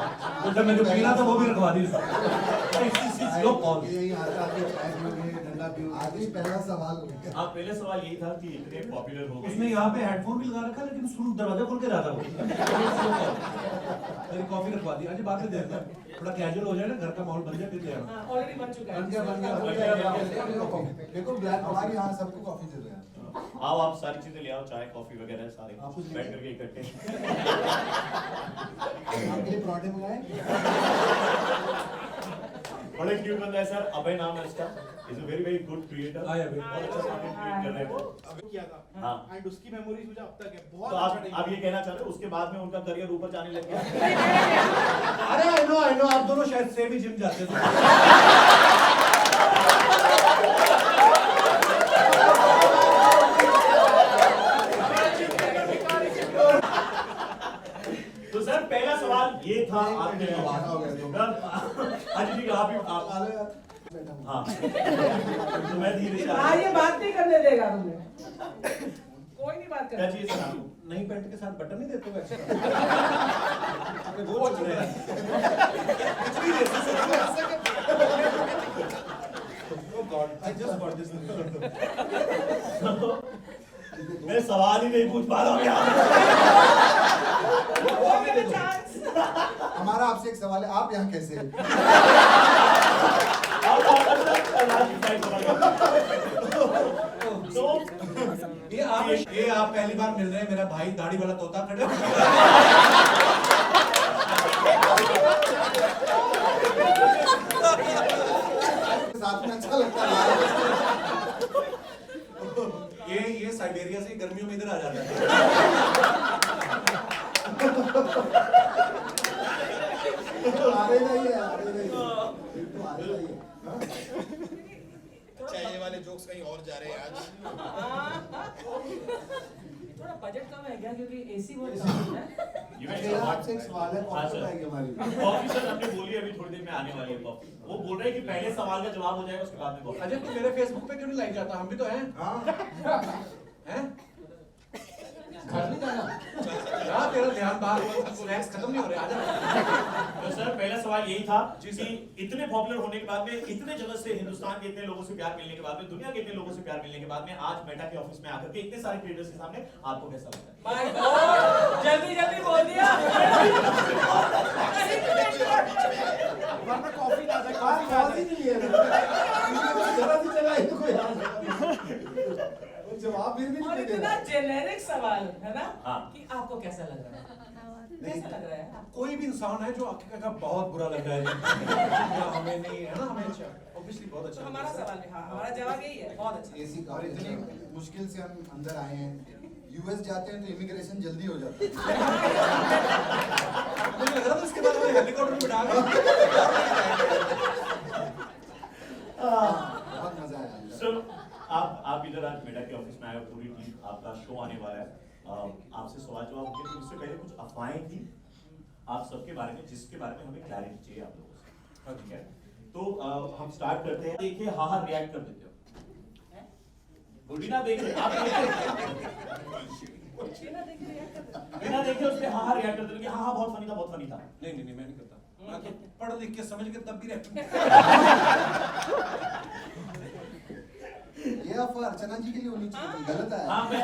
तो जब मैं जो पीना था वो भी रखवा दी। यही आता है, चाय पियोगे, ठंडा पियोगे। आगे पहला सवाल हो गया। हाँ, पहले सवाल यही था कि इतने पॉपुलर हो गए। उसने यहाँ पे हेडफोन भी लगा रखा लेकिन शुरू दरवाजा खोल के रहा था वो। मेरी कॉफी रखवा दी। आज बात देता है थोड़ा कैजुअल हो जाए ना, घर का माहौल बन जाए फिर ले आना। ऑलरेडी बन चुका है। बन गया। देखो ब्लैक हमारे यहाँ सबको कॉफी दे रहे हैं। आओ, आप सारी चीजें ले आओ, चाय कॉफी वगैरह सारे आप कुछ बैठ करके इकट्ठे। आपके लिए पराठे मंगाए। बड़े क्यूट बंदा है सर, अभय नाम है इसका। Is a very good creator. Hi Abhay. बहुत अच्छा कंटेंट क्रिएट कर रहे हैं। अभी किया था। हाँ। एंड उसकी मेमोरीज मुझे अब तक है। तो बहुत आप अच्छा ये कहना चाह रहे हो उसके बाद में उनका करियर ऊपर जाने लग गया? अरे आई नो आप दोनों शायद सेम ही जिम जाते थे। तो सर पहला सवाल ये था आपने। हो गया। अच्छा ठीक है, आप हाँ तो मैं धीरे से हाँ, ये बात नहीं करने देगा तुम्हें। कोई नहीं बात क्या कर। चाहिए सर आपको? नहीं पैंट के साथ बटन नहीं देते हो एक्स्ट्रा? अबे वो चल रहा है। कुछ भी दे Oh God, I just got this. मैं सवाल ही नहीं पूछ पा रहा हूँ यार। हमारा आपसे एक सवाल है, आप यहाँ कैसे हैं? तो ये आप पहली बार मिल रहे हैं, मेरा भाई दाढ़ी वाला तोता खड़े साथ में अच्छा लगता है। ये साइबेरिया से गर्मियों में इधर आ जाता है। आ रहे नहीं है, आ रहे नहीं है। तो आ रहे नहीं है। हाँ? अच्छा, ये वाले जोक्स कहीं और जा रहे हैं आज। थोड़ा बजट कम है क्या, क्योंकि एसी बहुत कम है। मेरा आपसे एक सवाल है, हाँ, कौन सर। आएगी हमारी? कॉफी सर हमने बोली अभी थोड़ी देर में आने वाली है कॉफी। वो बोल रहे हैं कि पहले सवाल का जवाब हो जाएगा उसके बाद में कॉफी। अजय तू मेरे फेसबुक पे क्यों नहीं लाइक जाता? हम भी तो हैं। हाँ। हैं? घर नहीं जाना? हाँ, तेरा ध्यान बाहर, स्नैक्स खत्म नहीं हो रहे, आजा। तो सर पहला सवाल यही था कि इतने पॉपुलर होने के बाद में, इतने जगह से, हिंदुस्तान के इतने लोगों से प्यार मिलने के बाद में, दुनिया के इतने लोगों से प्यार मिलने के बाद में आज मेटा के ऑफिस में आकर के इतने सारे क्रिएटर्स के सामने आपको कैसा लगता है? माय गॉड, जल्दी जल्दी बोल दिया। वरना कॉफी ना था, कॉफी कॉफी नहीं है। जरा सी चला इनको यार। वो जवाब फिर भी और नहीं दे इतना रहा। जेनेरिक सवाल है ना, हाँ। कि आपको कैसा लग रहा है? कैसा लग रहा है? कोई भी इंसान है जो आपके का बहुत बुरा लग रहा है, या हमें नहीं है ना, हमें अच्छा ऑब्वियसली बहुत तो अच्छा हमारा सवाल भी, हाँ, हमारा जवाब यही है, बहुत अच्छा। एसी का, और इतनी मुश्किल से हम अंदर आए हैं। यूएस जाते हैं तो इमिग्रेशन जल्दी हो जाता है। मुझे लग रहा था इसके बाद हमें हेलीकॉप्टर में बिठा के बहुत मजा आया। सर आप इधर आज मेटा के ऑफिस में आए हो, पूरी टीम, आपका शो आने वाला है। आपसे सवाल जवाब होंगे, तो इससे पहले कुछ अफवाहें थी आप सबके बारे में, जिसके बारे में हमें क्लैरिटी चाहिए आप लोगों से। हाँ, ठीक है, तो हम स्टार्ट करते हैं। देखिए हाँ हाँ रिएक्ट कर देते हो। बिना देखे आप बिना देखे उस पे हाँ हाँ रिएक्ट कर देते हो कि हाँ हाँ बहुत फनी था, बहुत फनी था। नहीं नहीं नहीं, मैं नहीं करता। मैं तो पढ़ लिख के समझ के तब भी रहता ये अफवाह अर्चना जी के लिए होनी चाहिए, गलत है। हाँ, मैं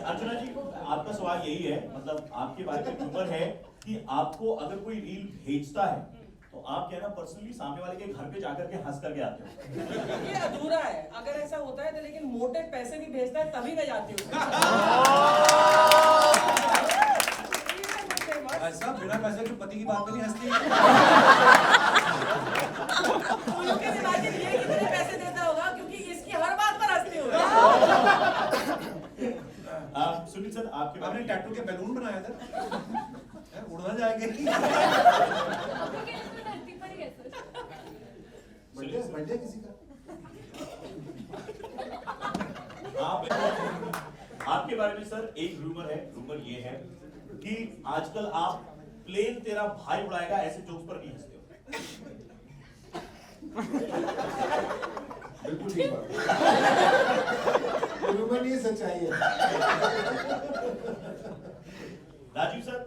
अर्चना जी को आपका सवाल यही है, मतलब आपके बारे में ख्यूमर है कि आपको अगर कोई रील भेजता है तो आप क्या ना पर्सनली सामने वाले के घर पे जाकर के हंस करके आते हो। ये अधूरा है, अगर ऐसा होता है तो, लेकिन मोटे पैसे भी भेजता है तभी मैं जाती हूँ। ऐसा बिना पैसे के पति की बात पे नहीं हंसती। उन के दिमाग में ये कितने पैसे देता होगा, क्योंकि इसकी हर बात पर हंसती हूँ। सुनील सर आपके बारे आपने में टैटू के बैलून बनाया था, उड़ना जाएंगे। बर्थडे किसी का? आपके बारे में सर एक रूमर है, रूमर ये है कि आजकल आप प्लेन तेरा भाई उड़ाएगा ऐसे जोक्स पर नहीं हंसते हो। बिल्कुल ठीक बात। रूमर नहीं, सच्चाई है। राजीव सर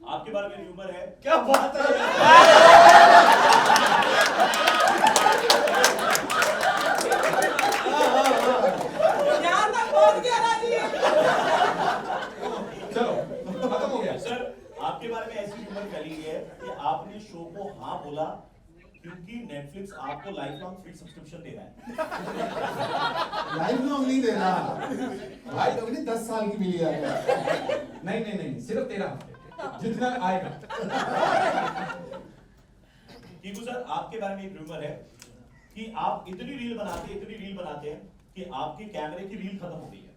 आपके बारे में र्यूमर है। क्या बात है यहाँ तक पहुँच गया राजी। चलो खत्म हो गया। सर आपके बारे में ऐसी र्यूमर फैली है कि आपने शो को हाँ बोला क्योंकि नेटफ्लिक्स आपको लाइफ लॉन्ग फ्री सब्सक्रिप्शन दे रहा है। लाइफ लॉन्ग नहीं दे रहा भाई, तुमने 10 साल की मिली है। नहीं नहीं नहीं, सिर्फ 13 हफ्ते जितना आएगा। कीकू सर आपके बारे में एक र्यूमर है कि आप इतनी रील बनाते हैं कि आपके कैमरे की रील खत्म हो गई है।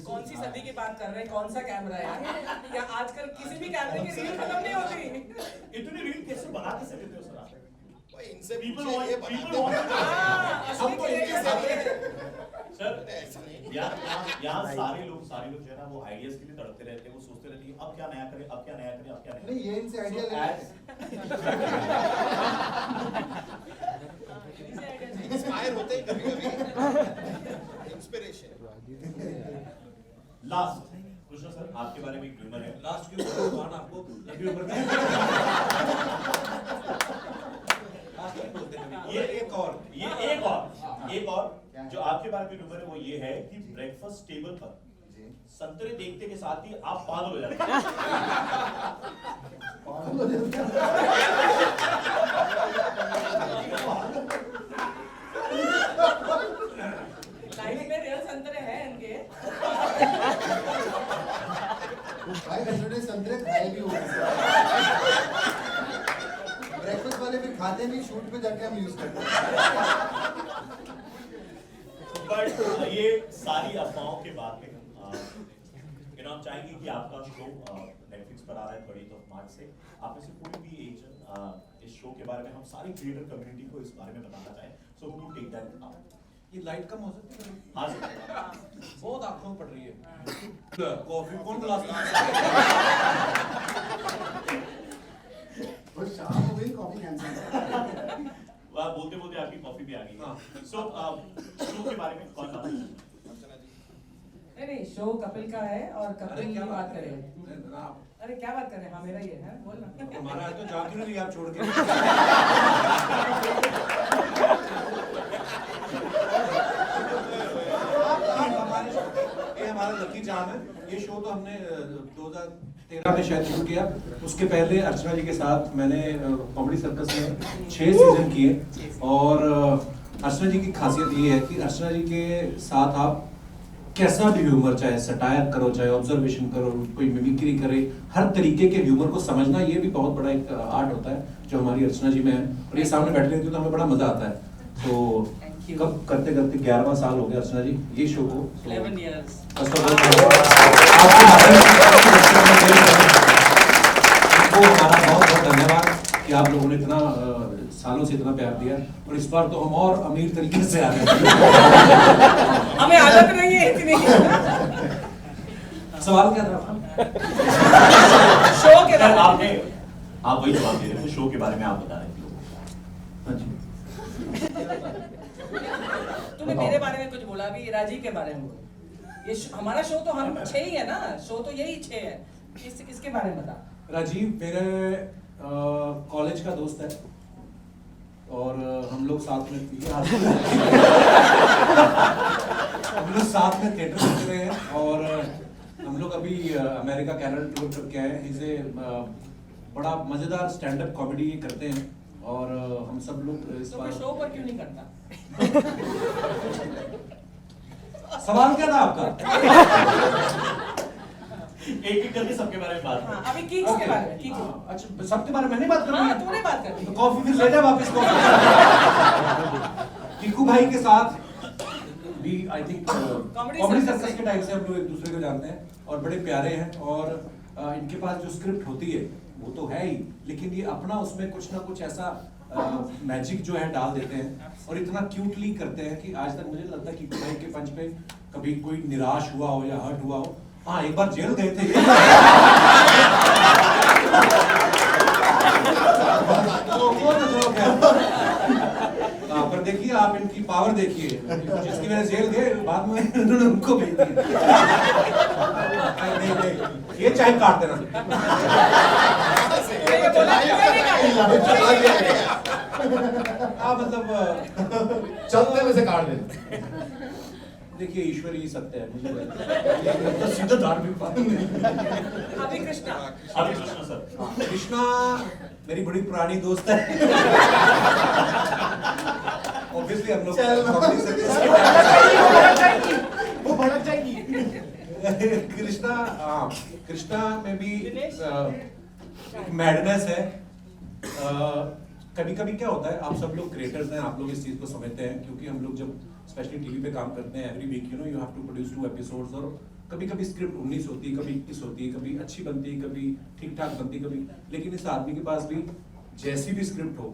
कौन सी सदी की बात कर रहे हैं? कौन सा कैमरा है यार? या आजकल किसी भी कैमरे की रील खत्म नहीं होती। इतनी रील कैसे बना कैसे लेते हो सर आप? भाई इनसे People पूछिए, ये want- people बनाते want- हैं। असली हमको इनके creator जरिए है। सर ऐसा नहीं। यहाँ सारे लोग जो है ना वो आइडियाज के लिए तड़पते रहते हैं, वो सोचते रहते हैं अब क्या नया करें, अब क्या नया करें, अब क्या नया नहीं, ये इनसे आइडिया So, लेना है। इंस्पायर होते ही कभी-कभी। इंस्पिरेशन। लास्ट कृष्णा सर आपके बारे में एक र्यूमर है। लास्ट की भगवान आपको लंबी उम्र में लास्ट में बोलते हैं। ये एक और जो आपके बारे में र्यूमर है वो ये है कि ब्रेकफास्ट टेबल पर संतरे देखते के साथ ही आप पागल हो जाते हैं। पागल हो जाते हैं। लाइफ में रियल संतरे हैं इनके। भाई कंसिडर संतरे खाए भी होंगे। ब्रेकफास्ट वाले फिर खाते नहीं, शूट पे जाके हम यूज करते हैं। बट ये सारी अफवाहों के बाद में हम चाहेंगे कि आपका शो नेटफ्लिक्स पर आ रहा है 30 मार्च से। आप में से कोई भी एजेंट इस शो के बारे में हम सारी क्रिएटर कम्युनिटी को इस बारे में बताना चाहें, so who take that out. ये लाइट कम हो सकती है? हाँ सर। बहुत आंखों में पड़ रही है। कॉफी कौन गिलास वो शाम हो गई, कॉफी कैंसिल। वह बोलते बोलते आपकी कॉफी भी आ गई। हाँ। सो शो के बारे में कौन सा? नहीं शो कपिल का है और कपिल की बात करें। आप अरे क्या बात कर रहे हैं? हाँ मेरा ही है बोल ना। हमारा है तो जाती नहीं आप छोड़ के। ये हमारा लकी चार्म है। ये शो तो हमने 2013 में शायद शुरू किया। उसके पहले अर्चना जी के साथ मैंने कॉमेडी सर्कस में 6 सीजन किए। और अर्चना जी की खासियत ये है कि अर्चना जी के साथ आप कैसा भी ह्यूमर, चाहे सटायर करो, चाहे ऑब्जर्वेशन करो, कोई मिमिक्री करे, हर तरीके के ह्यूमर को समझना ये भी बहुत बड़ा एक आर्ट होता है जो हमारी अर्चना जी में है। और ये सामने बैठ रहती है तो हमें बड़ा मजा आता है। तो कब करते करते 11वां साल हो गया अर्चना जी ये शो को। 11 years। आपको हमारा बहुत बहुत धन्यवाद कि आप लोगों ने इतना सालों से इतना प्यार दिया। और इस बार तो हम और अमीर तरीके से आ रहे हैं। हमें आदत नहीं है इतनी। सवाल क्या था? शो के सर बारे में। आप वही जवाब दे रहे थे, शो के बारे में आप बता रहे थे। हाँ जी। तूने मेरे बारे में कुछ बोला अभी, राजीव के बारे में बोला। ये हमारा शो तो हम 6 ही है ना, शो तो यही 6 है। इसके बारे में बता। राजीव मेरे कॉलेज का दोस्त है और हम लोग साथ में थिएटर करते रहे हैं। और हम लोग अभी अमेरिका कनाडा टूर करके आए हैं। इसे बड़ा मजेदार स्टैंड अप कॉमेडी करते हैं और हम सब लोग इस तो बार। मैं शो पर क्यों नहीं करता? सवाल क्या था आपका? एक करके सबके बारे में बात हाँ, अभी किक्स के बारे में। किक्स। हाँ, अच्छा सबके बारे में नहीं बात कर रही हाँ, है? तूने बात करनी तो है। कॉफी फिर ले जा वापस को। किकू भाई के साथ भी आई थिंक कॉमेडी सर्कस के टाइम से हम लोग एक दूसरे को जानते हैं और बड़े प्यारे हैं। और इनके पास जो स्क्रिप्ट होती है वो तो है ही, लेकिन ये अपना उसमें कुछ ना कुछ ऐसा मैजिक जो है डाल देते हैं और इतना क्यूटली करते हैं कि आज तक मुझे लगता है कि भाई के पंच पे कभी कोई निराश हुआ हो या हर्ट हुआ हो। हाँ एक बार जेल गए थे। वो तो जोक है। पर देखिए आप इनकी पावर देखिए, जिसकी वजह से जेल गए बाद में उन्होंने उनको भेज दिया। नहीं, नहीं, ये चाहे काट देना। ये बोला तुम्हें नहीं काटेगा। हाँ मतलब चलते में से काट दे। देखिए ईश्वर ही सत्य है, मुझे लगता है सीधा धार्मिक बात नहीं। अभी कृष्णा अभी कृष्णा सर, कृष्णा मेरी बड़ी पुरानी दोस्त है। ऑब्वियसली हम लोग comedy circus के वो भड़क जाएगी। कृष्णा, हाँ कृष्णा में भी मैडनेस है। कभी कभी क्या होता है, आप सब लोग क्रिएटर्स हैं, आप लोग इस चीज को समझते हैं, क्योंकि हम लोग जब स्पेशली टीवी पे काम करते हैं every week you have to produce 2 episodes, और कभी कभी स्क्रिप्ट 19 होती है, कभी 21 होती है, कभी अच्छी बनती है, कभी ठीक ठाक बनती है, कभी। लेकिन इस आदमी के पास भी जैसी भी स्क्रिप्ट हो,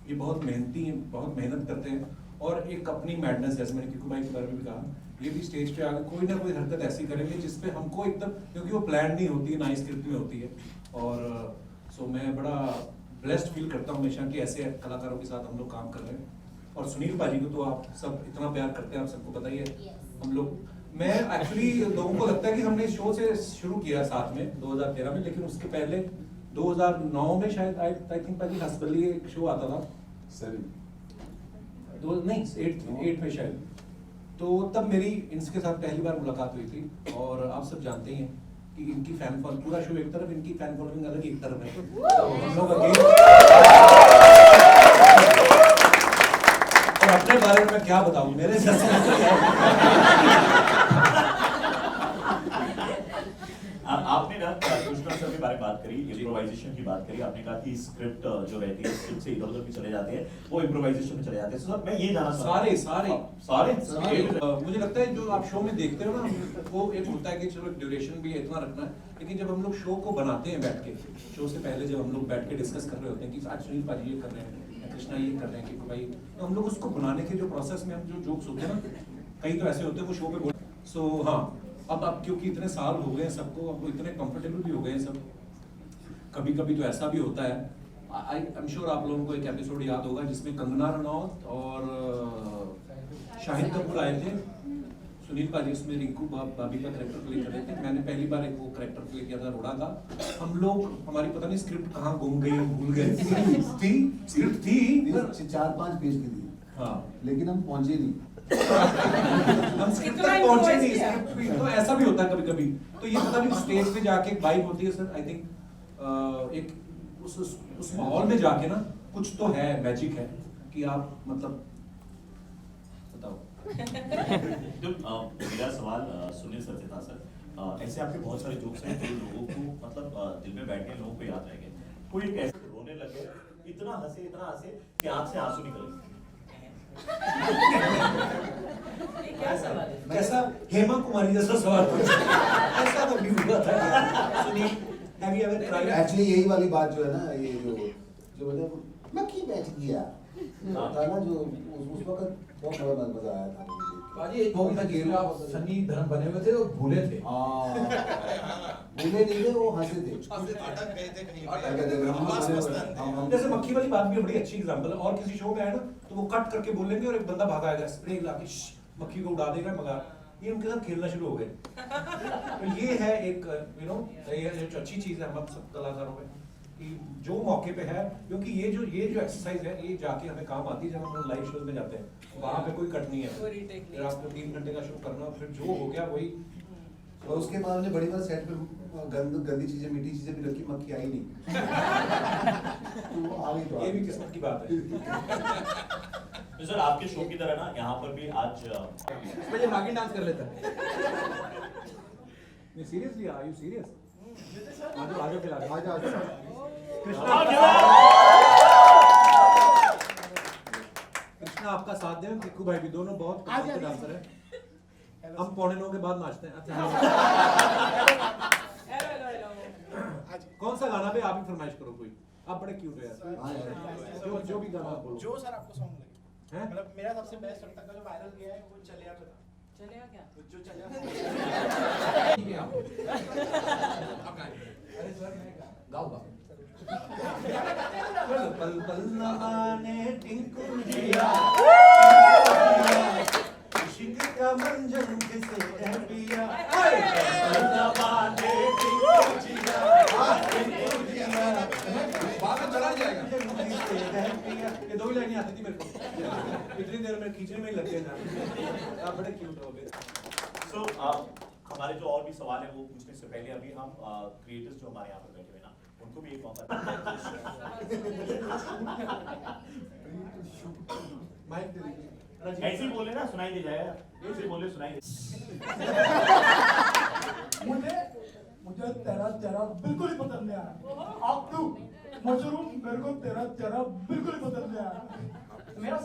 ये बहुत मेहनती हैं, बहुत मेहनत करते हैं, और एक अपनी मैडनेस, जैसे मैंने किकू भाई के बारे में भी कहा, ये भी स्टेज पे आकर कोई ना कोई हरकत ऐसी करेंगे जिसपे हमको एकदम, क्योंकि वो प्लान नहीं होती है, ना ही स्क्रिप्ट में होती है। और सो मैं बड़ा ब्लेस्ड फील करता हूँ हमेशा कि ऐसे कलाकारों के साथ हम लोग काम कर रहे हैं। और सुनील पाजी को तो आप सब इतना प्यार करते हैं, आप सबको पता ही है। हम लोग, मैं एक्चुअली लोगों को लगता है कि हमने शो से शुरू किया साथ में 2013 में, लेकिन उसके पहले 2009 में शायद आई थिंक पाजी हंसबली एक शो आता था, 8 में शायद। तो तब मेरी इनके साथ पहली बार मुलाकात हुई थी, और आप सब जानते ही हैं कि इनकी फैन फॉलोइंग, पूरा शो एक तरफ, इनकी फैन फॉलोइंग अलग एक तरफ है। तो हम लोग और अपने बारे में मैं क्या बताऊं, मेरे जैसे आपने ना कृष्णा सर के बारे में बात करी, इम्प्रोवाइजेशन की बात करी, आपने कहा कि स्क्रिप्ट जो रहती है स्क्रिप्ट से इधर-उधर भी चले जाते हैं, वो इम्प्रोवाइजेशन में चले जाते हैं। सर मैं ये जानना चाहता हूं, सारे मुझे लगता है जो आप शो में देखते हो ना, वो एक होता है कि चलो ड्यूरेशन भी इतना रखना है, लेकिन जब हम लोग शो को बनाते हैं बैठ के, शो से पहले जब हम लोग बैठ के डिस्कस कर रहे होते हैं कि आज सुनील पाजी ये कर रहे हैं, कृष्णा ये कर रहे हैं, कि भाई, तो हम लोग उसको बनाने के जो प्रोसेस में हम जो जोक्स होते हैं ना, कई तो ऐसे होते हैं वो शो पे बोल, सो हाँ, अब क्योंकि इतने साल हो गए हैं सबको, अब इतने कंफर्टेबल भी हो गए हैं सब, कभी कभी तो ऐसा भी होता है। आई एम श्योर आप लोगों को एक एपिसोड याद होगा जिसमें कंगना रनौत और शाहिद कपूर आए थे, सुनील पाजी उसमें रिंकू भाभी का कैरेक्टर प्ले कर रहे थे, मैंने पहली बार एक वो कैरेक्टर प्ले किया था रोड़ा का। हम लोग, हमारी पता नहीं स्क्रिप्ट कहाँ गुम गई, हम भूल गए थी, स्क्रिप्ट थी 4-5 पेज की थी, हाँ, लेकिन हम पहुंचे नहीं। हम स्क्रिप्ट तक पहुंचे नहीं, स्क्रिप्ट भी तो ऐसा भी होता है कभी कभी। तो ये पता नहीं स्टेज पे जाके एक वाइब होती है सर, आई थिंक एक उस माहौल में जाके ना कुछ तो है, मैजिक है कि आप मतलब बताओ। तो मेरा सवाल सुनील सर से था सर, ऐसे आपके बहुत सारे जोक्स हैं जो लोगों को मतलब दिल में बैठे लोगों को याद रहेंगे, कोई एक ऐसे रोने लगे, इतना हंसे कि आंख से आंसू निकल गए। ये क्या सवाल है? कैसा हेमा कुमारी जैसा सवाल पूछा, ऐसा तो नहीं हुआ था Sunil. Have you ever tried? Actually यही वाली बात जो है ना, ये जो मतलब मक्खी बैठ गया था ना, जो उस वक्त बहुत बड़ा मजा आया था मुझे। बाजी एक मूवी था गेरू, आप सन्नी धर्म बने हुए थे और भूले थे। भूले नहीं थे, वो हंसे थे। अटक गए थे कहीं अटक पे। गए थे, हम आवाज हंसे मस्त हुए। आती है। जैसे मक्खी वाली बात भी बड़ी अच्छी एग्जांपल है, और किसी शो में है ना तो वो कट करके बोलेंगे और एक बंदा भागा आएगा स्प्रे लाके मक्खी को उड़ा देगा, मगर ये उनके साथ खेलना शुरू हो गए। तो ये है एक यू नो ये जो अच्छी चीज है हम सब कलाकारों में कि जो मौके पे है, क्योंकि ये जो एक्सरसाइज है ये जाके हमें काम आती है जब हम लोग लाइव शोज में जाते हैं, वहाँ पे कोई कट नहीं है, फिर आपको 3 घंटे का शो करना, फिर जो हो गया वही। और उसके बाद हमने बड़ी बार सेट पे गंदी चीजें, मीठी चीजें भी रखी, मक्खी आई नहीं। तो वो आ गई, तो ये भी किस्मत की बात है। तो सर आपके शो की तरह ना यहाँ पर भी आज इसमें ये मागिन डांस कर लेता है। Seriously, are you serious? आजो फिर आजो। कृष्णा आपका साथ दें, किक्कू भाई भी, दोनों बहुत कमाल के डांसर हैं। हम 9:15 के बाद नाचते हैं। अच्छा कौन सा गाना पे आप ही फरमाइश करो कोई, आप बड़े क्यूट हो यार, जो भी गाना आप बोलो। जो सर आपको सॉन्ग लगे, हैं? मतलब मेरा सबसे बेस्ट अब तक का जो वायरल गया है वो चलिया पे था। चलेगा क्या? जो चलिया आप गाएं। अरे सर मैं गाऊंगा। पल पल आने टिंकू जिया, खुशी इश्क का मंजन किसे है पिया बाद में चला जाएगा। ये दो ही लाइनें आती थी मेरे को इतनी देर में खींचने में ही लग गया था। आप बड़े क्यूट हो गए। सो हमारे जो और भी सवाल है वो पूछने से पहले अभी हम क्रिएटर्स जो हमारे यहाँ पर बैठे हुए ना उनको भी एक मौका माइक दे दीजिए। ऐसे ही बोले ना सुनाई दे जाएगा, ऐसे ही बोले सुनाई दे। मुझे तेरा चेहरा बिल्कुल ही पसंद नहीं आया। आप लोग मशरूम मेरे को तेरा चेहरा बिल्कुल ही पसंद नहीं आया। मेरा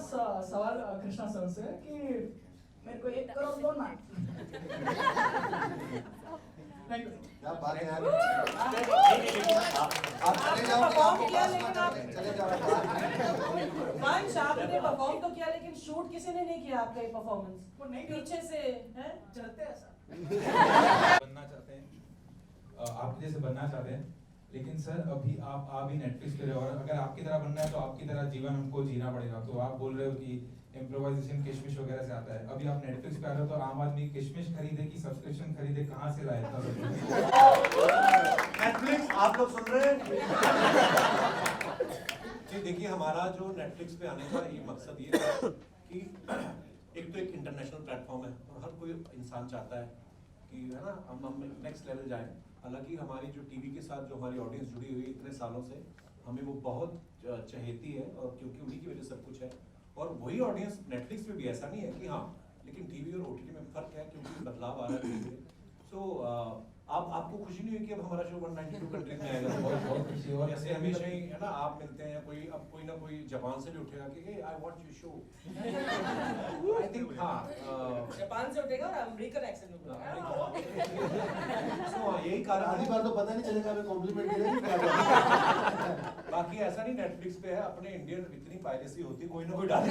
सवाल कृष्णा सर से है कि मेरे को 1 करोड़ दो ना। क्या बात है यार आप चले जाओ परफॉर्म किया लेकिन आप चले जाओ वंश आपने परफॉर्म तो किया लेकिन शूट किसी ने नहीं किया आपका ये परफॉर्मेंस वो नहीं पीछे से हैं चलते हैं सर। बनना चाहते हैं, आपके जैसे बनना चाहते हैं, लेकिन सर अभी आप भी नेटफ्लिक्स पे रहे और अगर आपकी तरह बनना है तो आपकी तरह जीवन हमको जीना पड़ेगा। तो आप बोल रहे हो कि इम्प्रोवाइजेशन किशमिश वगैरह से आता है, अभी आप नेटफ्लिक्स पे आ रहे हो तो आम आदमी किशमिश खरीदे कि सब्सक्रिप्शन खरीदे, कहाँ से लाए था? नेटफ्लिक्स आप लोग सुन रहे हैं जी। देखिए हमारा जो नेटफ्लिक्स पे आने का ये मकसद ये है कि एक तो एक इंटरनेशनल प्लेटफॉर्म है और हर कोई इंसान चाहता है कि है ना हम नेक्स्ट लेवल जाएं। हालांकि हमारी जो टीवी के साथ जो हमारी ऑडियंस जुड़ी हुई इतने सालों से हमें वो बहुत चहेती है और क्योंकि उन्हीं की वजह सब कुछ है और वही ऑडियंस नेटफ्लिक्स पे भी ऐसा नहीं है कि हाँ, लेकिन टीवी और ओटीटी में फर्क है क्योंकि बदलाव आ रहा है धीरे धीरे। सो आपको खुशी नहीं हुई कि अब हमारा शो 192 कंट्रीज में आएगा? बहुत खुशी और ऐसे हमेशा ही है ना आप मिलते हैं कोई अब कोई ना कोई जापान से भी उठेगा कि I want your show. I think हाँ जापान से उठेगा और अमेरिकन एक्सेंट में बोलेगा। सो यही कारण आधी है। बार तो पता नहीं चलेगा हमें कॉम्प्लीमेंट दे रहे हैं। बाकी ऐसा नहीं नेटफ्लिक्स पे है अपने इंडियन इतनी पायरेसी होती कोई ना कोई डाल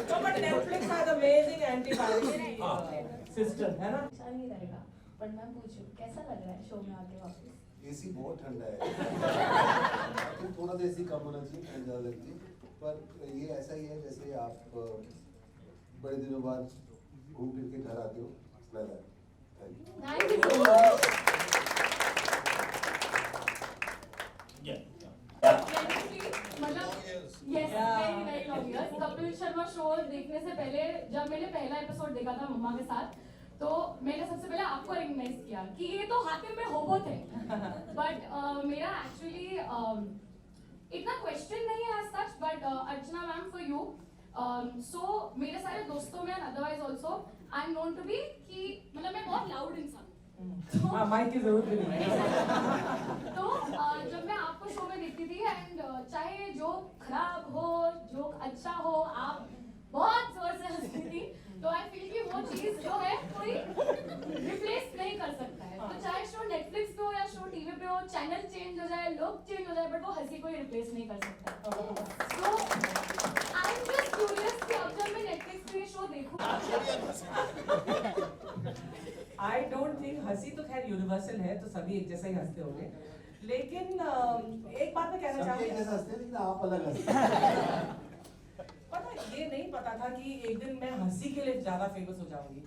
तो but Netflix has amazing anti piracy system है ना। अच्छा नहीं रहेगा पर मैं पूछूं कैसा लग रहा है शो में आके वापस? एसी बहुत ठंडा है। तो थोड़ा सा एसी कम होना चाहिए, ठंड ज़्यादा लगती है। पर ये ऐसा ही है जैसे आप बड़े दिनों बाद घूम फिर के घर आते हो, thank you. Thank you so much. मतलब yes very very long years. Kapil Sharma show देखने से पहले जब मैंने पहला एपिसोड देखा था मम्मा के साथ तो मैंने सबसे पहले आपको रिकग्नाइज किया कि ये तो हातिम में होबो थे। बट मेरा एक्चुअली इतना क्वेश्चन नहीं है as such but Archana ma'am for you so मेरे सारे दोस्तों में otherwise also I am known to be कि मतलब मैं बहुत लाउड इंसान हूं। हां माइक की जरूरत भी नहीं है। तो जब मैं आपको शो में देखती थी एंड चाहे जोक खराब हो जोक अच्छा हो आप बहुत जोर से हंसती थी तो आई फील कि वो चीज जो है कोई रिप्लेस नहीं कर सकता है। तो चाहे शो नेटफ्लिक्स पे हो या शो टीवी पे हो चैनल चेंज हो जाए लोग चेंज हो जाए बट वो हंसी कोई रिप्लेस नहीं कर सकता। तो आई एम जस्ट क्यूरियस कि अब जब मैं नेटफ्लिक्स पे शो देखूं आई डोंट थिंक हंसी तो खैर यूनिवर्सल है तो सभी एक जैसा ही हंसते होंगे लेकिन एक बात मैं कहना सब एक चाहूंगी जैसा हंसते हैं लेकिन आप अलग हंसते हैं। पता ये नहीं पता था कि एक दिन मैं हंसी के लिए ज्यादा फेमस हो जाऊंगी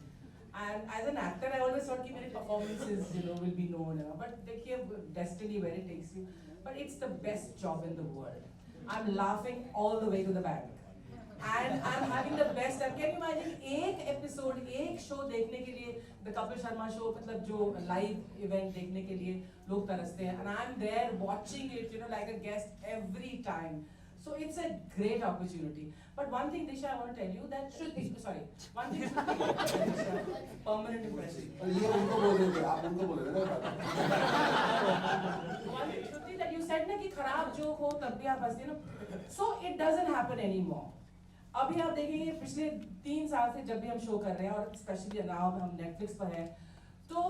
and as an actor I always thought कि मेरे performances you know will be known but देखिए destiny where it takes you but it's the best job in the world. I am laughing all the way to the bank and I'm having the best time. Can you imagine एक episode एक show देखने के लिए the Kapil Sharma show मतलब जो live event देखने के लिए लोग तरसते हैं and I'm there watching it you know like a guest every time. So it's a great opportunity. But one thing Disha I want to tell you that Shruti sorry one thing Shruti permanent impression. और ये उनको बोल रहे थे, आप उनको बोल रहे थे One thing Shruti that you said ना कि खराब जोक हो तब भी आप हंसते ना so it doesn't happen anymore. अभी आप देखेंगे पिछले 3 साल से जब भी हम शो कर रहे हैं और स्पेशली नाउ हम नेटफ्लिक्स पर हैं तो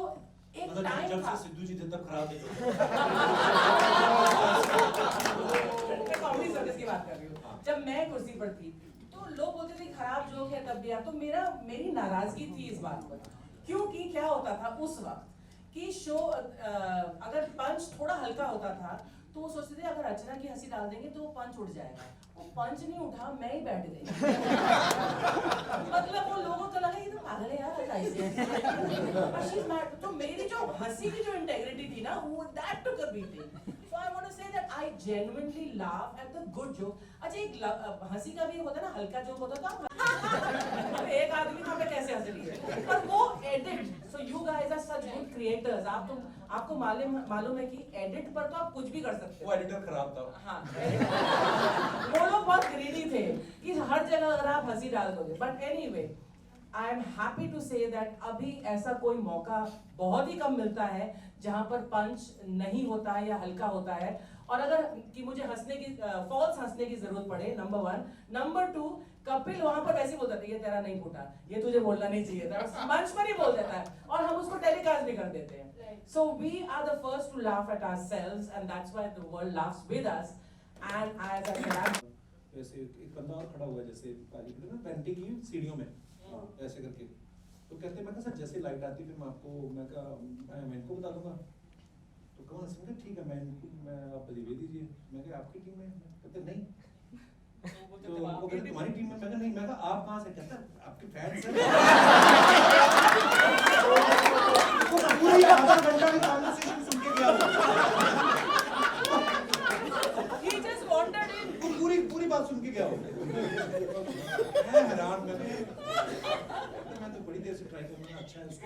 एक टाइम जब था से सिद्धू जी थे तब खराब है। मैं कॉमेडी सर्कस की बात कर रही हूँ जब मैं कुर्सी पर थी तो लोग बोलते थे खराब जोक है तब भी आप तो मेरी नाराजगी थी इस बात पर क्योंकि क्या होता था उस वक्त कि शो अगर पंच थोड़ा हल्का होता था तो वो सोचते थे अगर अर्चना की हंसी डाल देंगे तो वो पंच उठ जाएगा। वो पंच नहीं उठा, मैं ही बैठ गई। मतलब वो लोगों को लगा ये तो पागल है यार ऐसे। तो मेरी जो हंसी की जो इंटेग्रिटी थी ना, वो that took a beating. So I want to say that I genuinely laugh at the good joke. अच्छा एक हंसी का भी होता है ना, हल्का जोक होता था। एक आदमी वहाँ पे कैसे हंस रही है, पर वो edit. So you guys are such good creators. आपको मालूम है कि एडिट पर तो आप कुछ भी कर सकते हो। वो एडिटर खराब था। हाँ, वो लोग बहुत ग्रीडी थे कि हर जगह अगर आप हंसी डाल दोगे। But anyway, I am happy to say that अभी ऐसा कोई मौका बहुत ही कम मिलता है जहां पर पंच नहीं होता है या हल्का होता है। और अगर कि मुझे हंसने की फॉल्स हंसने की जरूरत पड़े, नंबर 1, नंबर 2, कपिल वहां पर वैसे बोलता था ये तेरा नहीं फूटा, ये तुझे बोलना नहीं चाहिए था, मंच पर ही बोल देता है और हम उसको टेलीकास्ट भी कर देते हैं। So we are the first to laugh at ourselves and that's why the world laughs with us. And as I said, वैसे एक बंदा और खड़ा हुआ है जैसे काली ना पेंटिंग की सीढ़ियों में ऐसे करके, तो कहते हैं मैं कहा सर जैसे लाइट आती है फिर मैं इनको बता दूंगा। तो कमल हसन कहते ठीक है मैं आप दे दीजिए। मैं कहा आपकी टीम में? कहते नहीं। तो वो कहते तुम्हारी टीम में? मैं कहा नहीं। मैं कहा आप कहाँ से? कहता आपके फैंस हैं। पूरी आधा घंटा की कन्वर्सेशन सुन के गया he just wandered in. पूरी बात सुन के गया वो। मैं हैरान, मैं तो बड़ी देर से ट्राई कर रहा हूँ। अच्छा है उसको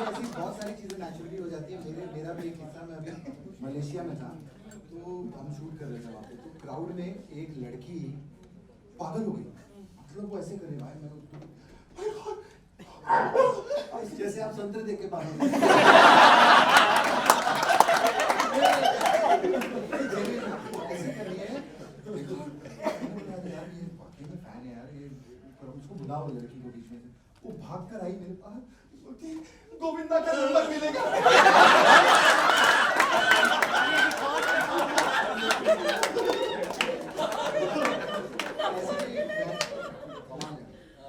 ऐसी बहुत सारी चीजें नेचुरली हो जाती है। मेरा भी एक किस्सा, मैं अभी मलेशिया में था तो हम शूट कर रहे थे वहाँ पे, तो क्राउड में एक लड़की पागल हो गई। मतलब वो ऐसे कर रही भाई, मैं जैसे आप संतरे देख के पागल ऐसे कर रही है। यार ये वाकई में फैन है यार, ये उसको बुलाओ लड़की को बीच में से। वो भाग कर आई मेरे पास, बोलती गोविंदा का नंबर मिलेगा।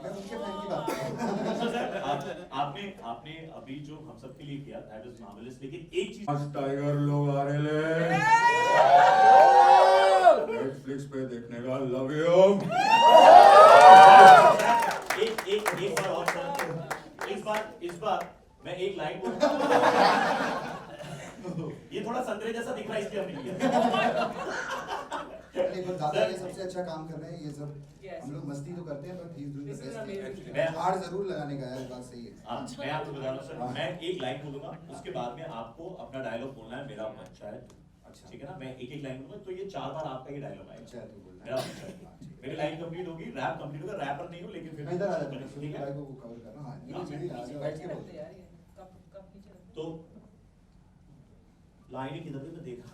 मैं उनके फैन की बात आपने अभी जो हम सब के लिए किया दैट वाज मार्वेलस, लेकिन एक चीज टाइगर लोग आ रहे ले नेटफ्लिक्स पे देखने का लव यू। एक बार और सर, इस बार मैं एक लाइन बोलूंगा। ये थोड़ा संतरे जैसा दिख रहा है इसलिए हमने किया। नहीं पर दादा ये सबसे अच्छा काम कर रहे हैं। ये सब हम लोग मस्ती तो करते हैं पर he is doing the best. मैं हार जरूर लगाने का है, बात सही है। मैं आपको बता रहा हूं सर, मैं एक लाइन बोलूंगा, उसके बाद में आपको अपना डायलॉग बोलना है, मेरा बच्चा है। अच्छा ठीक है ना? मैं एक लाइन बोलूंगा तो ये 4 बार आपका ही डायलॉग आएगा। अच्छा तू बोलना मेरा बच्चा है। मेरी लाइन कंप्लीट होगी, रैप कंप्लीट होगा। रैपर नहीं हूं लेकिन फिर मैं इधर आ जाता हूं, ठीक है? भाई को कवर करना। हां ये बैठ के बोलते हैं। तो लाइन ही किधर थी मैं देखा।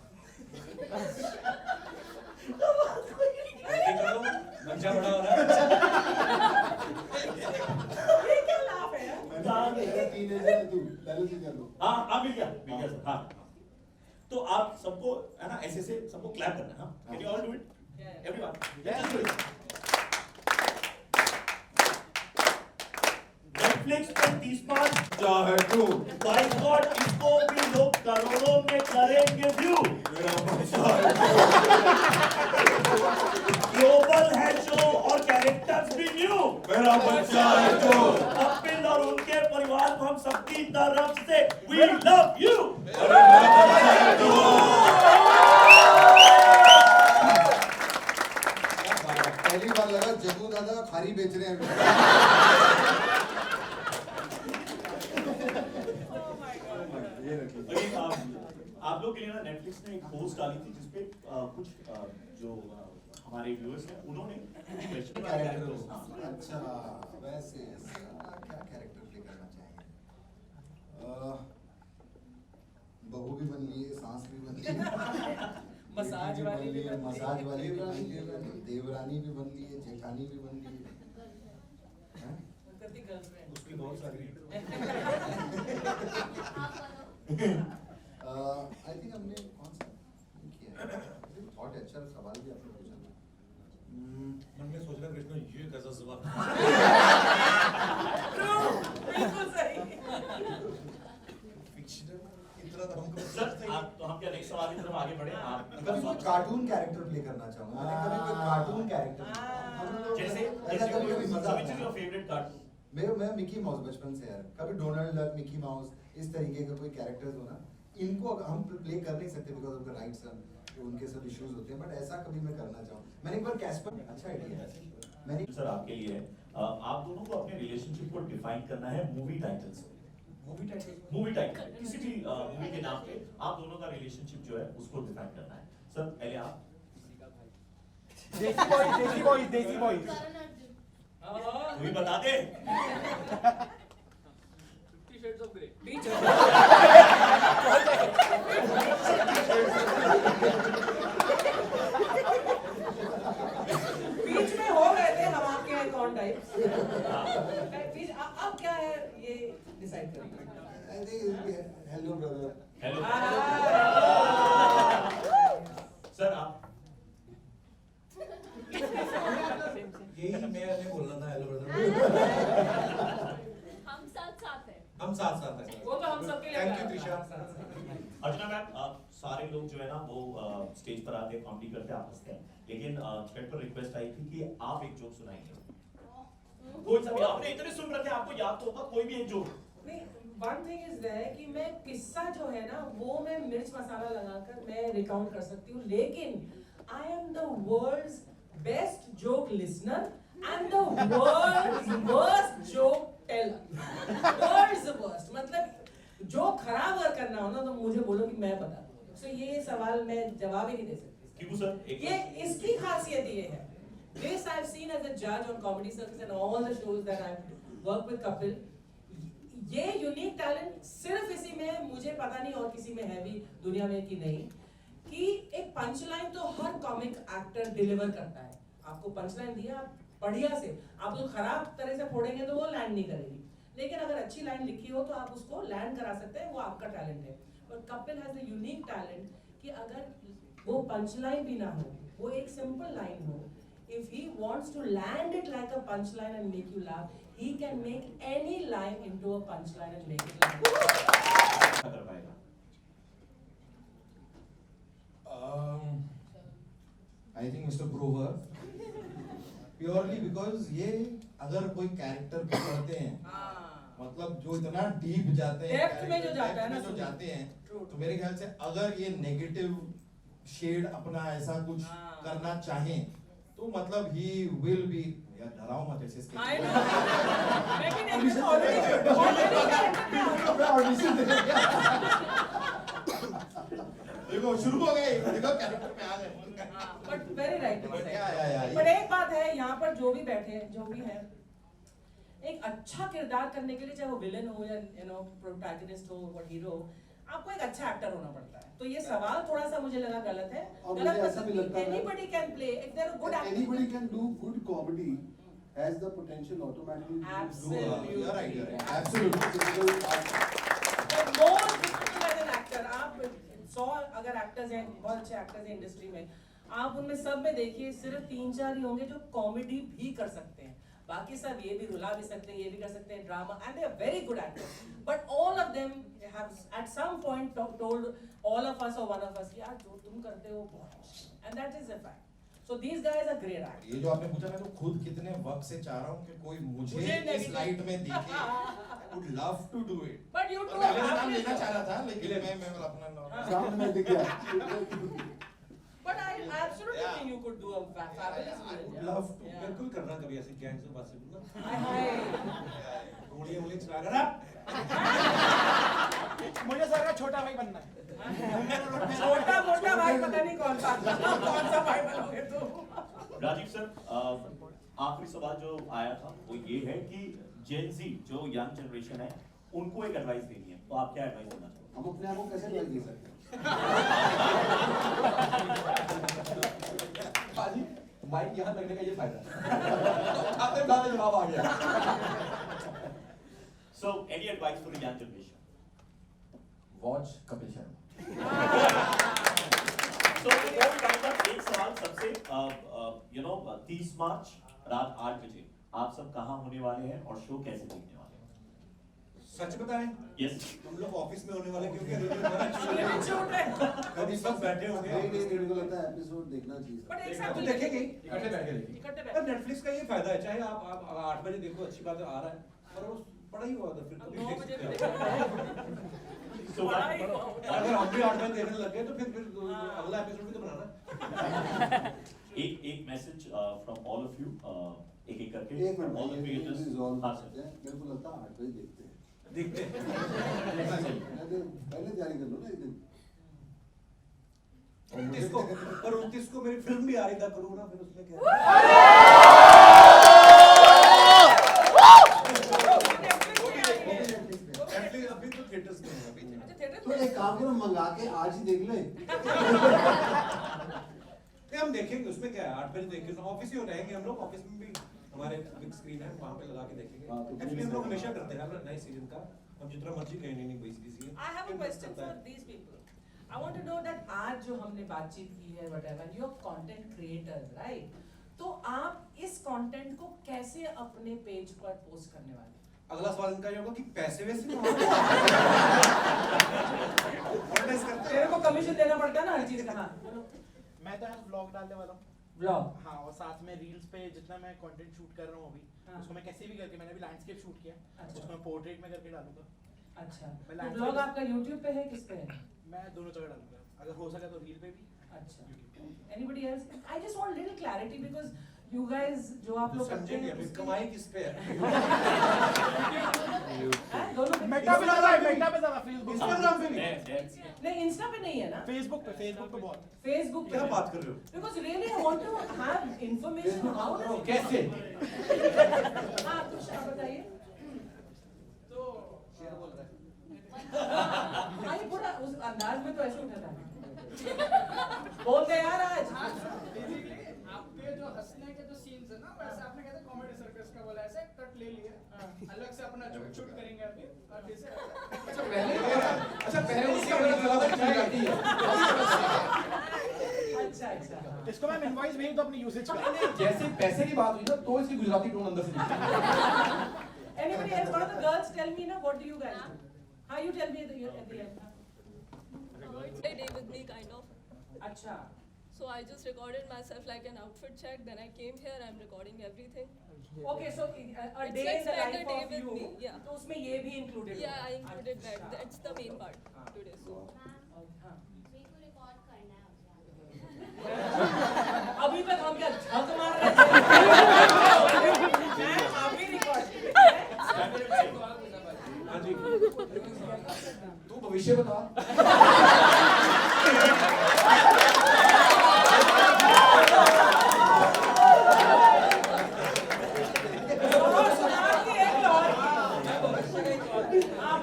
बच्चा बड़ा हो रहा है। ये क्या लाभ है यार? मैं टीनेजर है तू, पहले से कर लो। हाँ मिल गया सर। हाँ तो आप सबको है ना ऐसे से सबको क्लैप करना है। हाँ can you all do it everyone? Netflix पे 30 बार चाहे तू बाय गॉड इसको भी लोग करोड़ों में करेंगे व्यू। मेरा बच्चा है ग्लोबल है शो और कैरेक्टर्स भी न्यू। मेरा बच्चा है जो कपिल और उनके परिवार को हम सबकी तरफ से वी लव यू। अरे मेरा बच्चा है जो पहली बार लगा जग्गू दादा खारी बेच रहे हैं। आप लोग के लिए ना नेटफ्लिक्स ने एक पोस्ट डाली थी जिसपे कुछ जो हमारे व्यूअर्स हैं उन्होंने अच्छा वैसे क्या कैरेक्टर प्ले करना चाहिए? बहू भी बन लिए, सास भी बन ली, मसाज वाली भी बन ली, मसाज वाली भी बन ली, देवरानी भी बन ली, जेठानी भी बन ली। उसकी बहुत सारी आई थिंक हमने कौन सा किया है? बहुत अच्छा सवाल भी आपने पूछा। मन में सोच रहा कृष्ण ये कैसा सवाल। बिल्कुल सही। फिक्शनल इतना तो हमको सर आप तो हम क्या नेक्स्ट सवाल करना चाहूंगा। मैंने कभी कोई कार्टून कैरेक्टर जैसे ऐसा कभी कभी मजा which is आता your है। favorite cartoon? मैं मिकी माउस बचपन से यार, कभी डोनाल्ड डक, मिकी माउस, इस तरीके का कोई कैरेक्टर्स हो ना, इनको हम प्ले कर नहीं सकते बिकॉज ऑफ द राइट्स, उनके सब इश्यूज होते हैं, बट ऐसा कभी मैं करना चाहूँ। मैंने एक बार कैस्पर, अच्छा आइडिया है मैंने सर आपके लिए है, आप दोनों को अपने रिलेशनशिप को डिफाइन करना है मूवी टाइटल से। मूवी टाइटल किसी भी मूवी के नाम पे आप दोनों का रिलेशनशिप जो है उसको डिफाइन करना है। सर पहले आप। देसी बॉय तू ही बता दे। बीच में हो गए थे हम आपके आइकॉन टाइप्स। बीच अब क्या है ये डिसाइड करेंगे। I think hello brother. Hello sir आप। यही मैंने बोलना था, हेलो ब्रदर। हम साथ साथ हैं। हम साथ साथ हैं। वो तो हम सबके लिए thank you Trisha. Archana ma'am, आप सारे लोग जो है ना वो स्टेज पर आते हैं, कॉमेडी करते हैं, आप हंसते हैं, लेकिन थ्रेड पर रिक्वेस्ट आई थी कि आप एक जोक सुनाएंगे। कोई सा भी, आपने इतने सुन रखे, आपको याद तो होगा कोई भी एक जोक। नहीं, वन थिंग इज देयर कि मैं किस्सा जो है ना वो मैं मिर्च मसाला लगाकर मैं रिकाउंट कर सकती हूँ, लेकिन I am the world's best joke listener and the world's worst joke teller. World's worst मतलब जो खराब अगर करना हो ना तो मुझे बोलो कि मैं बता दूँ। सो ये सवाल मैं जवाब ही नहीं दे सकती। क्यों सर? ये इसकी खासियत ये है, this I've seen as a judge on Comedy Circus and all the shows that I've worked with Kapil, ये यूनिक टैलेंट सिर्फ इसी में, मुझे पता नहीं और किसी में है भी दुनिया में कि नहीं, कि एक पंच लाइन तो हर कॉमिक एक्टर डिलीवर करता है। आपको पंच लाइन दिया बढ़िया से, आप उसको खराब तरह से फोड़ेंगे तो वो लैंड नहीं करेगी, लेकिन अगर अच्छी लाइन लिखी हो तो आप उसको लैंड करा सकते हैं, वो आपका टैलेंट है। और Kapil has the unique talent कि अगर वो पंच लाइन भी ना हो, वो एक सिंपल लाइन हो, if he wants to land it like a punchline and make you laugh, he can make any line into a punchline and make it laugh. कर पाएगा। I think Mr. Grover, purely because ये अगर कोई character को करते हैं, मतलब जो इतना डीप जाते हैं, Depth में जो जाता है ना, जो जाते हैं, True. तो मेरे ख्याल से अगर ये नेगेटिव शेड अपना ऐसा कुछ करना चाहें, तो मतलब he will be, यार डराओ मत ऐसे इसके। I know. लेकिन देखो शुरू हो गए, देखो कैरेक्टर में आ गए। But very right. Yeah. But एक बात है, यहाँ पर जो भी बैठे हैं, जो भी है, एक अच्छा किरदार करने के लिए, चाहे वो विलन हो या प्रोटैगनिस्ट हो और हीरो हो, आपको एक अच्छा एक्टर होना पड़ता है। तो ये सवाल थोड़ा सा मुझे लगा गलत है। और गलत मुझे ऐसा भी लगता है anybody can play if they're a good actor. anybody can do good comedy has the potential automatically to Absolutely. do you're right. Absolutely. But more difficult as an actor, आप 100 अगर एक्टर्स हैं, बहुत अच्छे एक्टर्स हैं industry में, आप उनमें सब में देखिए सिर्फ 3-4 ही होंगे जो कॉमेडी भी कर सकते हैं, बाकी सब ये भी रुला भी सकते हैं, ये भी कर सकते हैं drama, and they are very good actors, but all of them have at some point told all of us और वन ऑफ अस कि यार जो तुम करते हो बहुत मुश्किल, and that is a fact. So these guys are great actors. ये जो आपने पूछा, मैं तो खुद कितने वक्त से चाह रहा हूँ कि कोई मुझे इस लाइट में देखे। Would love to do it. But you और do मैं अपना नाम have लेना to- चाह रहा था, लेकिन मैं अपना नाम सामने में दिख गया। But I absolutely think you could do a fabulous villain. Love Yeah. बिल्कुल करना कभी ऐसे गैंग से पॉसिबल हाय हाय। गोलियां चला कर आप मुझे सर का छोटा भाई बनना है। छोटा मोटा भाई पता नहीं कौन सा भाई बनोगे तुम। राजीव सर, आखिरी सवाल जो आया था वो ये है कि जेन ज़ी जो यंग जनरेशन है उनको एक एडवाइस देनी है, तो आप क्या एडवाइस देना चाहोगे? हम अपने आप को कैसे एडवाइस दे सकते हैं? बाजी माइक यहाँ लगने का ये फायदा आते बातें जवाब आ गया। So any advice for the young generation? Watch Kapil Sharma. So और टाइम एक सवाल सबसे 30 मार्च रात 8 बजे आप सब कहाँ होने वाले हैं और शो कैसे देखने वाले हैं? सच बताएं यस हम लोग ऑफिस में होने वाले क्योंकि कभी सब बैठे होंगे नहीं नहीं मेरे को लगता है एपिसोड देखना चाहिए But एक तो साथ देखेंगे इकट्ठे बैठ के देखेंगे इकट्ठे बैठ पर नेटफ्लिक्स का ये फायदा है चाहे आप 8 बजे देखो अच्छी बात है आ रहा है और वो पड़ा ही हुआ था फिर कभी 9 देख बजे सकते भी हैं। So, अगर हम भी 8 बजे देखने लग गए तो फिर अगला एपिसोड भी तो बनाना है। एक message from all of you एक एक करके एक मिनट ऑल ऑफ ये क्रिएटर्स रिजॉल्व हाँ कर सकते हैं मेरे को लगता है 8 बजे देखते हैं देखते हैं पहले तैयारी कर लो ना एक दिन 29 को और 29 को मेरी फिल्म भी आ रही था करूँ ना फिर उसमें क्या Netflix अभी तो थिएटर्स में है अभी अच्छा थिएटर तो एक काम करो मंगा के आज ही देख ले नहीं हम देखेंगे उसमें क्या है 8 बजे देखेंगे तो ऑफिस ही हो रहेंगे हम लोग ऑफिस में भी हमारे बिग स्क्रीन है वहां पे लगा के देखेंगे हाँ, तो एक्चुअली हम लोग हमेशा करते हैं हर नए सीजन का हम जितना मर्जी कहें नहीं कोई series I have a question for these people. I want to know that आज जो हमने बातचीत की है whatever, you are content creators, right? तो आप इस कंटेंट को कैसे अपने पेज पर पोस्ट करने वाले हैं? अगला सवाल इनका ये होगा कि पैसे वैसे तो तेरे को कमीशन देना पड़ता है ना हर चीज का हाँ बोलो मैं तो आज ब्लॉग डालने वाला हूँ ब्लॉग हाँ और साथ में रील्स पे जितना मैं कंटेंट शूट कर रहा हूँ अभी हाँ। उसको मैं कैसे भी करके मैंने अभी लैंडस्केप शूट किया अच्छा। उसको मैं पोर्ट्रेट में करके डालूंगा अच्छा मैं तो landscape- ब्लॉग आपका YouTube पे है किस पे है मैं दोनों जगह डालूंगा अगर हो सका तो रील पे भी अच्छा anybody else I just want little clarity because you guys जो आप लोग करते समझेंगे हैं अभी उसके कमाई लिए- किस पे है हैं? दोनों पे मेटा पे ज्यादा है मेटा पे ज्यादा फेसबुक इंस्टाग्राम पे भी नहीं इंस्टा पे नहीं है ना फेसबुक पे बहुत फेसबुक क्या बात कर रहे हो because really I want to have information how does it कैसे हाँ कुछ आप बताइए तो शेयर बोल रहा है हाँ ये पूरा उस अंदाज में तो ऐसे उठा था बोलते यार आज बेसिकली आपके जो हंसने के जो सीन्स है ना वैसे आपने कहते कॉमेडी सर्कस का बोला ऐसे कट ले लिया अलग से अपना शूट शूट करेंगे अभी और फिर से पहले उसका बड़ा चला था क्या करती है अच्छा अच्छा हाँ। इसको मैं इनवॉइस भेज दो अपनी यूसेज का जैसे पैसे की बात हुई ना तो इसकी गुजराती टोन अंदर से निकली Anybody else? One of the girls tell me now. What do you guys do? How you tell me at the end? It's a day with me, kind of. Acha. So I just recorded myself like an outfit check. Then I came here. I'm recording everything. Okay, so a It's day like in the spend a life day of with you. me, yeah. तो उसमें ये भी included. Yeah, I included that. अच्छा. That's the main part today. So हाँ. Record करना है अभी तक हम क्या झक मार रहे थे? मैं अभी record कर रही हूँ। हाँ जी तू भविष्य बता और सुनाती है एक और। आप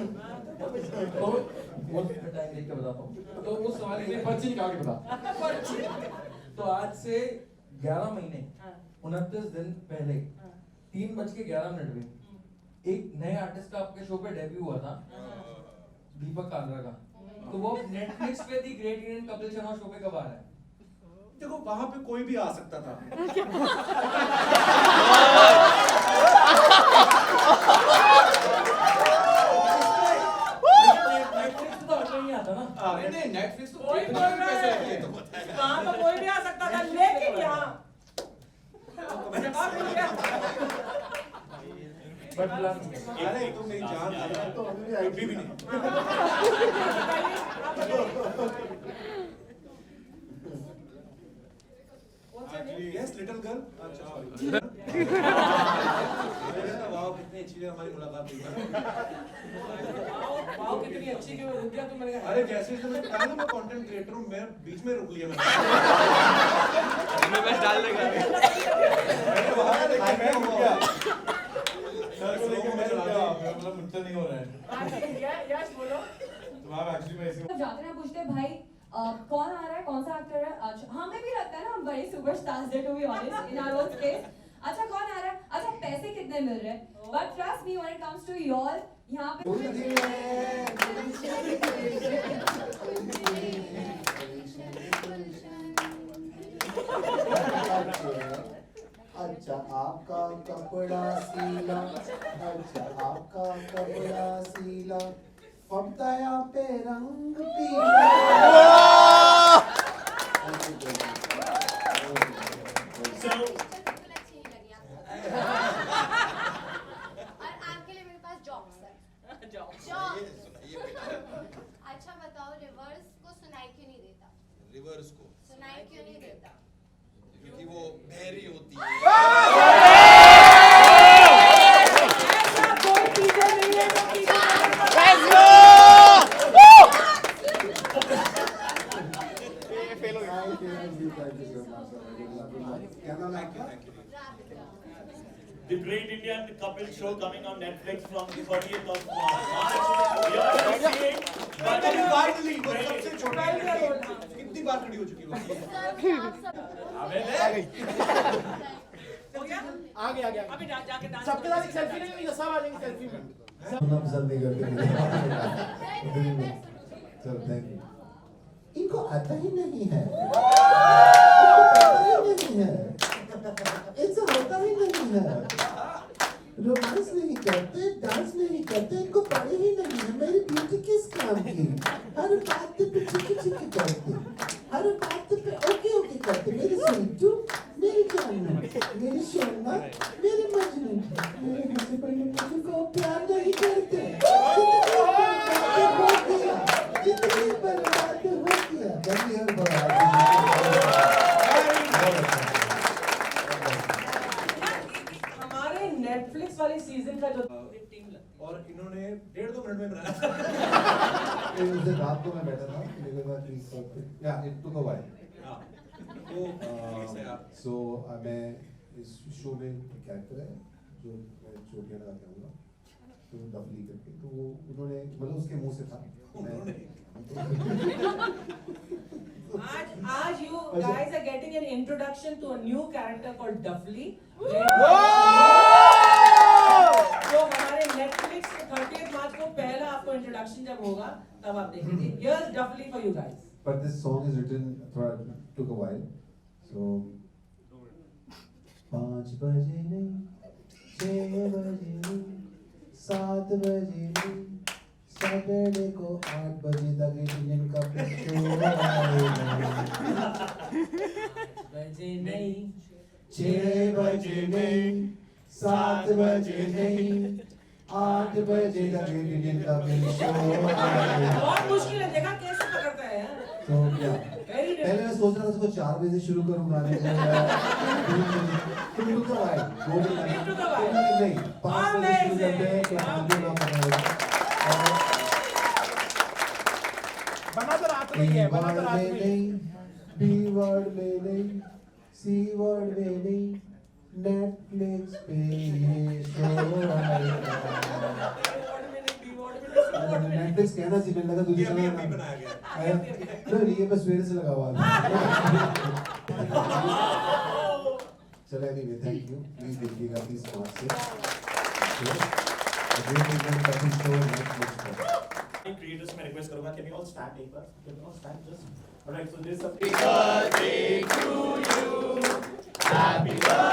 तो वो टाइम देख के बताता हूँ तो वो सवाल के पर्ची निकाल के बता पर्ची। तो आज से 11 महीने हाँ। 29 दिन पहले हाँ। 3:11 में एक नए आर्टिस्ट का आपके शो पे डेब्यू हुआ था दीपक कांद्रा का तो वो नेटफ्लिक्स पे the great Indian Kapil Sharma show पे कब आ रहा है देखो वहां पे कोई भी आ सकता था नेटफ्लिक्स तो अकेले नहीं आता ना नहीं नेटफ्लिक्स तो कोई बोल रहा है वहाँ तो कोई भी आ सकता था लेकिन यहाँ जवाब मिल गया बट अरे तुम मेरी जान तो अभी भी अभी भी नहीं यस लिटिल गर्ल अच्छा वाओ कितनी अच्छी हमारी मुलाकात हुई वाओ कितनी अच्छी कि मैं रुक गया तो मैंने कहा अरे जैसे ही मैंने कहा ना मैं कंटेंट क्रिएटर हूं मैं बीच में रुक लिया मैं बस डाल देगा मैंने वहां देखा मैं रुक गया सर स्लो में चला दिया मतलब मुझसे नहीं हो रहा है हाँ ठीक है यस बोलो तो आप एक्चुअली मैं ऐसे जाते हैं पूछते हैं भाई कौन आ रहा है कौन सा एक्टर है अच्छा हमें भी लगता है ना हम बड़े सुपरस्टार्स है to be honest in our own space अच्छा कौन आ रहा है अच्छा पैसे कितने मिल रहे हैं but trust me when it comes to your यहाँ पे अच्छा आपका कपड़ा सीला अच्छा आपका कपड़ा सीला फबताया पे रंग पीला So, और आपके लिए मेरे पास जॉब्स है अच्छा बताओ रिवर्स को सुनाई क्यों नहीं देता रिवर्स को सुनाई क्यों नहीं देता क्योंकि वो बहरी होती है the great Indian couple show coming on Netflix from the 30th of March. You are seeing Widely, वो सबसे छोटा है। कितनी बार खड़ी हो चुकी है वो? हो गया? आगे आगे अभी जाके डांस सबके साथ एक सेल्फी नहीं सब आ जाएंगे सेल्फी में सुनना पसंद नहीं करते चलो थैंक यू इनको आता ही नहीं है इनको पता ही नहीं है ऐसा होता ही नहीं है रोमांस नहीं करते डांस नहीं करते इनको पता ही नहीं है मेरी ब्यूटी किस काम की हर बात पे चिकी चिकी करते हर बात पे ओके ओके करते मेरी सुनटू मेरी जानना मेरी शोना मेरी मजनू मेरे हस्बैंड मुझको प्यार नहीं करते जिंदगी बर्बाद हो गया जल्दी हर बर्बाद हमारे नेटफ्लिक्स वाले सीजन का जो और इन्होंने 1.5-2 मिनट में बनाया। उस दिन रात को मैं बैठा था मेरे पास या इट टुक अ व्हाइल सो मैं इस शो में कैरेक्टर है जो मैं चोटियां लगा के आऊंगा तो डफली करके तो वो उन्होंने मतलब उसके मुंह से था आज you guys are getting an introduction to a new character called Duffly. तो हमारे Netflix के 30th मार्च को पहला आपको इंट्रोडक्शन जब होगा तब आप देखेंगे. Here's Duffly for you guys. But this song is written took a while. So 5 बजे नहीं 6 बजे नहीं 7 बजे नहीं सैटरडे को 8 बजे तक इंडियन का शो बजे नहीं 6 बजे नहीं 7 बजे नहीं 8 बजे तक इंडियन का शो बहुत मुश्किल है देखा कैसे पकड़ता है यार. तो क्या पहले मैं सोच रहा था उसको 4 बजे से शुरू करूँ गाने को तुम लोग तो आए 2 दिन नहीं 5 बजे शुरू करते हैं बना तो रात में है बना तो रात में नहीं बी वर्ड में नहीं सी वर्ड में नहीं नेटफ्लिक्स पे ये शो नेटफ्लिक्स कहना चाहिए मैंने लगा तुझे अभी बनाया गया। नहीं ये बस सवेरे से लगा हुआ है चलो एनीवे थैंक यू प्लीज देखिएगा प्लीज स्मार्ट से creators मैं request करूँगा can you all stand एक बार can you all stand just alright so this is Happy birthday to you. Happy birthday.